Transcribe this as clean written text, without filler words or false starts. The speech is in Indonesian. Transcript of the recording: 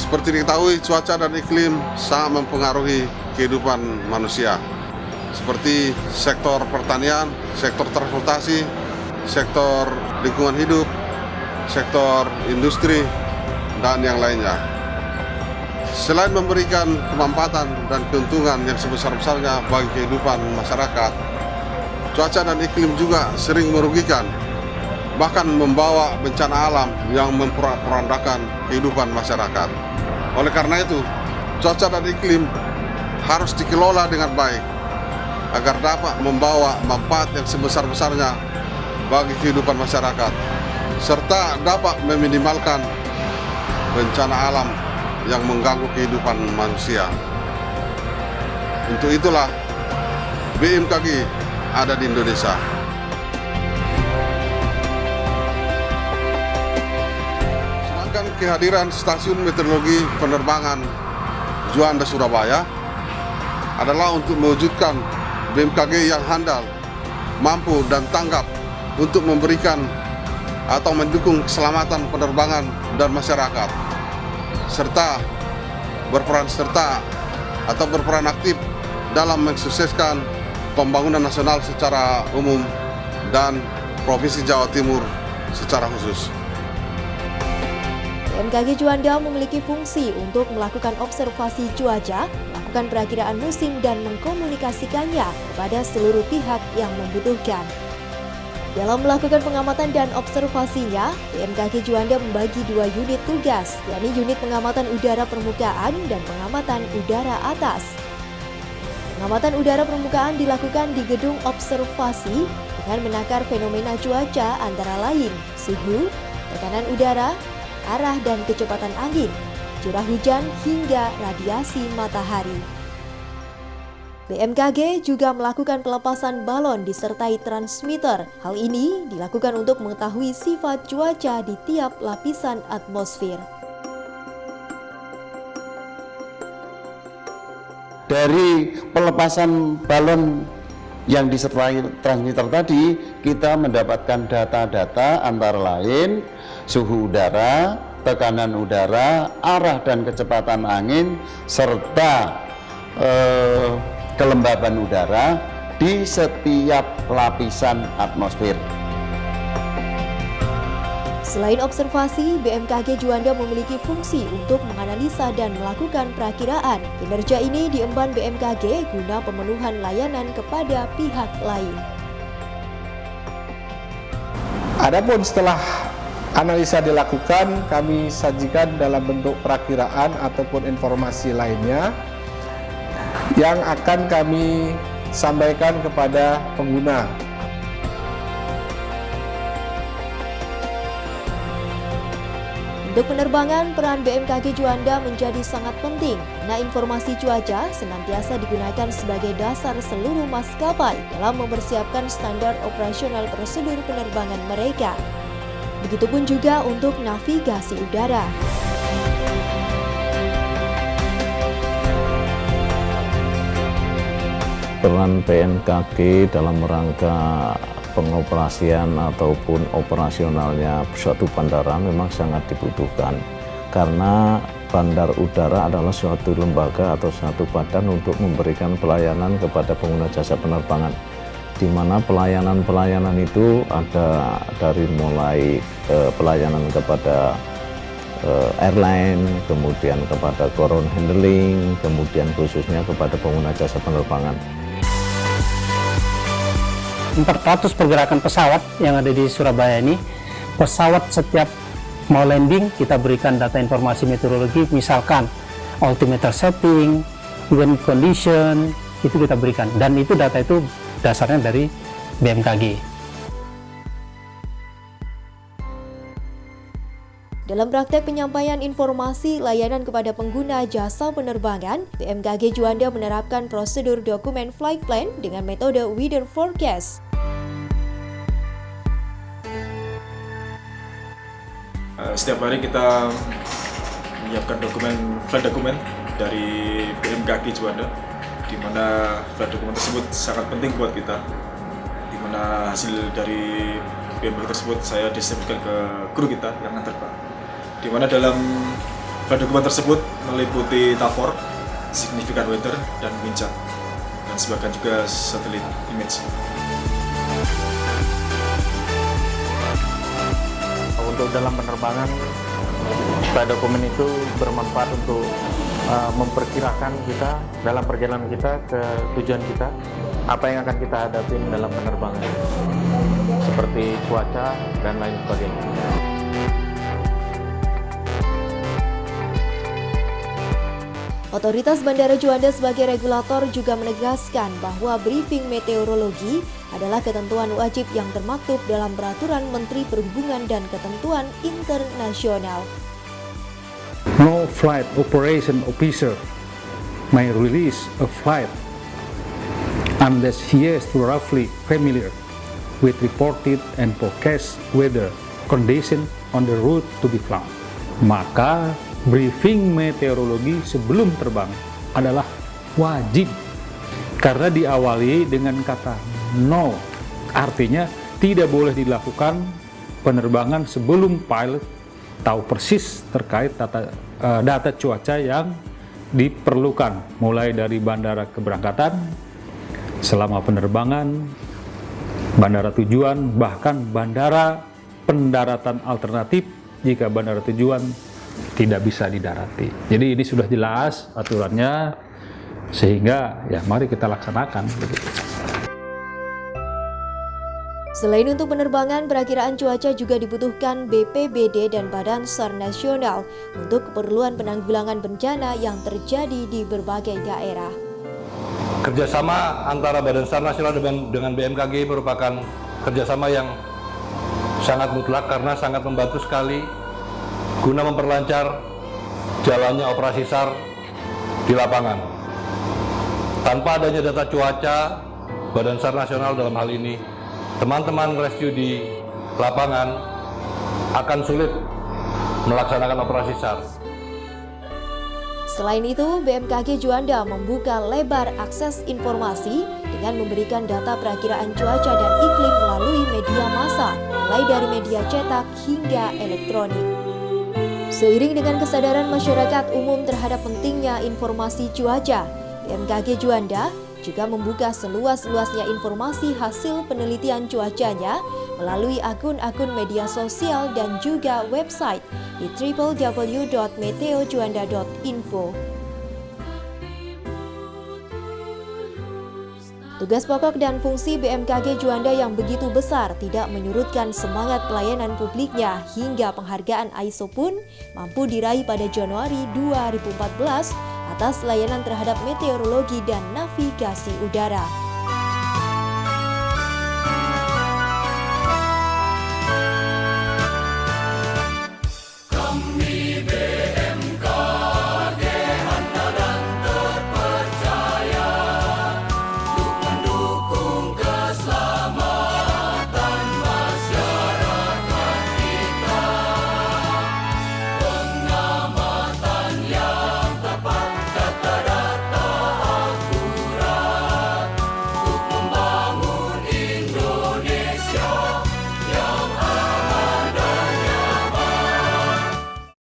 Seperti diketahui, cuaca dan iklim sangat mempengaruhi kehidupan manusia. Seperti sektor pertanian, sektor transportasi, sektor lingkungan hidup, sektor industri, dan yang lainnya. Selain memberikan kemanfaatan dan keuntungan yang sebesar-besarnya bagi kehidupan masyarakat, cuaca dan iklim juga sering merugikan, bahkan membawa bencana alam yang memporak-porandakan kehidupan masyarakat. Oleh karena itu, cuaca dan iklim harus dikelola dengan baik agar dapat membawa manfaat yang sebesar-besarnya bagi kehidupan masyarakat, serta dapat meminimalkan bencana alam yang mengganggu kehidupan manusia. Untuk itulah BMKG ada di Indonesia. Sedangkan kehadiran Stasiun Meteorologi Penerbangan Juanda Surabaya adalah untuk mewujudkan BMKG yang handal, mampu dan tanggap untuk memberikan atau mendukung keselamatan penerbangan dan masyarakat, serta berperan aktif dalam mensukseskan pembangunan nasional secara umum dan Provinsi Jawa Timur secara khusus. BMKG Juanda memiliki fungsi untuk melakukan observasi cuaca, melakukan perakiraan musim dan mengkomunikasikannya kepada seluruh pihak yang membutuhkan. Dalam melakukan pengamatan dan observasinya, BMKG Juanda membagi 2 unit tugas, yakni unit pengamatan udara permukaan dan pengamatan udara atas. Pengamatan udara permukaan dilakukan di gedung observasi dengan menakar fenomena cuaca antara lain suhu, tekanan udara, arah dan kecepatan angin, curah hujan hingga radiasi matahari. BMKG juga melakukan pelepasan balon disertai transmitter. Hal ini dilakukan untuk mengetahui sifat cuaca di tiap lapisan atmosfer. Dari pelepasan balon yang disertai transmitter tadi, kita mendapatkan data-data antara lain suhu udara, tekanan udara, arah dan kecepatan angin, serta kelembaban udara di setiap lapisan atmosfer. Selain observasi, BMKG Juanda memiliki fungsi untuk menganalisa dan melakukan perakiraan. Kinerja ini diemban BMKG guna pemenuhan layanan kepada pihak lain. Adapun setelah analisa dilakukan, kami sajikan dalam bentuk perakiraan ataupun informasi lainnya yang akan kami sampaikan kepada pengguna. Untuk penerbangan, peran BMKG Juanda menjadi sangat penting karena informasi cuaca senantiasa digunakan sebagai dasar seluruh maskapai dalam mempersiapkan standar operasional prosedur penerbangan mereka. Begitupun juga untuk navigasi udara. Peran BMKG dalam rangka pengoperasian ataupun operasionalnya suatu bandara memang sangat dibutuhkan, karena bandar udara adalah suatu lembaga atau suatu badan untuk memberikan pelayanan kepada pengguna jasa penerbangan, di mana pelayanan itu ada dari mulai pelayanan kepada airline, kemudian kepada ground handling, kemudian khususnya kepada pengguna jasa penerbangan. 400 pergerakan pesawat yang ada di Surabaya ini, pesawat setiap mau landing kita berikan data informasi meteorologi, misalkan altimeter setting, wind condition, itu kita berikan, dan itu data itu dasarnya dari BMKG. Dalam praktek penyampaian informasi layanan kepada pengguna jasa penerbangan, BMKG Juanda menerapkan prosedur dokumen flight plan dengan metode weather forecast. Setiap hari kita menyiapkan flight dokumen dari BMKG Juanda, di mana flight dokumen tersebut sangat penting buat kita, di mana hasil dari BMKG tersebut saya distribusikan ke kru kita yang terbang. Di mana dalam Flight dokumen tersebut meliputi TAVOR, significant weather, dan wind chart, dan sebagian juga satelit image. Untuk dalam penerbangan, flight dokumen itu bermanfaat untuk memperkirakan kita dalam perjalanan kita ke tujuan kita, apa yang akan kita hadapin dalam penerbangan, seperti cuaca dan lain sebagainya. Otoritas Bandara Juanda sebagai regulator juga menegaskan bahwa briefing meteorologi adalah ketentuan wajib yang termaktub dalam Peraturan Menteri Perhubungan dan ketentuan internasional. No flight operation officer may release a flight unless he is thoroughly familiar with reported and forecast weather condition on the route to be flown. Maka briefing meteorologi sebelum terbang adalah wajib karena diawali dengan kata no, artinya tidak boleh dilakukan penerbangan sebelum pilot tahu persis terkait data cuaca yang diperlukan, mulai dari bandara keberangkatan, selama penerbangan, bandara tujuan, bahkan bandara pendaratan alternatif jika bandara tujuan tidak bisa didarati. Jadi ini sudah jelas aturannya, sehingga ya mari kita laksanakan. Selain untuk penerbangan, perakiraan cuaca juga dibutuhkan BPBD dan Badan SAR Nasional untuk keperluan penanggulangan bencana yang terjadi di berbagai daerah. Kerjasama antara Badan SAR Nasional dengan BMKG merupakan kerjasama yang sangat mutlak karena sangat membantu sekali guna memperlancar jalannya operasi SAR di lapangan. Tanpa adanya data cuaca, Badan SAR Nasional dalam hal ini, teman-teman rescue di lapangan akan sulit melaksanakan operasi SAR. Selain itu, BMKG Juanda membuka lebar akses informasi dengan memberikan data perakiraan cuaca dan iklim melalui media massa, mulai dari media cetak hingga elektronik. Seiring dengan kesadaran masyarakat umum terhadap pentingnya informasi cuaca, BMKG Juanda juga membuka seluas-luasnya informasi hasil penelitian cuacanya melalui akun-akun media sosial dan juga website di www.meteojuanda.info. Tugas pokok dan fungsi BMKG Juanda yang begitu besar tidak menyurutkan semangat pelayanan publiknya hingga penghargaan ISO pun mampu diraih pada Januari 2014 atas layanan terhadap meteorologi dan navigasi udara.